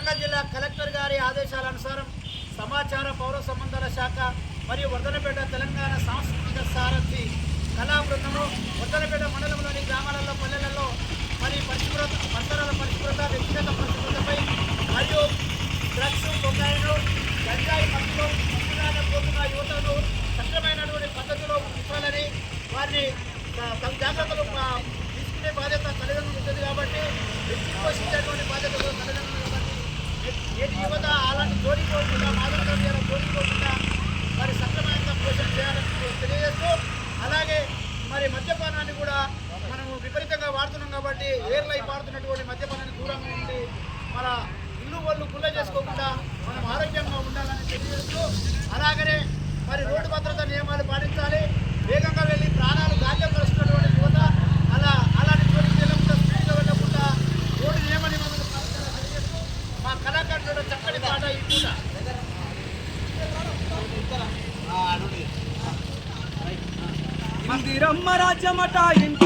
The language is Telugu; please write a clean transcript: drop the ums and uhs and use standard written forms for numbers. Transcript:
వరంగల్ జిల్లా కలెక్టర్ గారి ఆదేశాలనుసారం సమాచార పౌర సంబంధాల శాఖ మరియు వర్ధనపేట తెలంగాణ సాంస్కృతిక సారథి కళా బృందము వర్ధనపేట మండలంలోని గ్రామాలలో పల్లెలలో మరి పరిసరాల పరిశుభ్రత వ్యక్తిగత పరిశుభ్రతపై మరియు డ్రగ్స్ కొకాయిన్ గంజాయి మత్తులో పోతున్న యువతను సక్రమైనటువంటి పద్ధతిలో ఉంచాలని వారిని జాగ్రత్తలు తీసుకునే బాధ్యత తల్లిదండ్రులు ఉంటుంది కాబట్టి వ్యక్తి పోషించేటువంటి బాధ్యత తల్లిదండ్రులు కాబట్టి ఏది యువత అలాంటి జోడిపోకుండా మాదక ద్రవ్యాల జోడిపోకుండా మరి సక్రమంగా పోషణ చేయాలని తెలియజేస్తూ అలాగే మరి మద్యపానాన్ని కూడా మనము విపరీతంగా వాడుతున్నాం కాబట్టి ఏర్లై పారుతున్నటువంటి మద్యపానాన్ని దూరంగా ఉండి మన ఇల్లు వాళ్ళు గుల్ల చేసుకోకుండా మనం ఆరోగ్యంగా ఉండాలని తెలియజేస్తూ అలాగనే మరి రోడ్డు భద్రత నియమాలు పాటించాలి. వేగంగా వెళ్ళి ప్రాణాలు గాల్లో కలుస్తున్నటువంటి యువత అలాంటి చోటుకి వెళ్ళకుండా స్పీడ్గా వెళ్ళకుండా రోడ్డు నియమ నిబంధనలు పాటించాలని తెలియజేస్తూ మా కళాకారులు చక్కటి పాట ఈ పూట ఇందిరమ్మ రాజ్యమట ఇంటి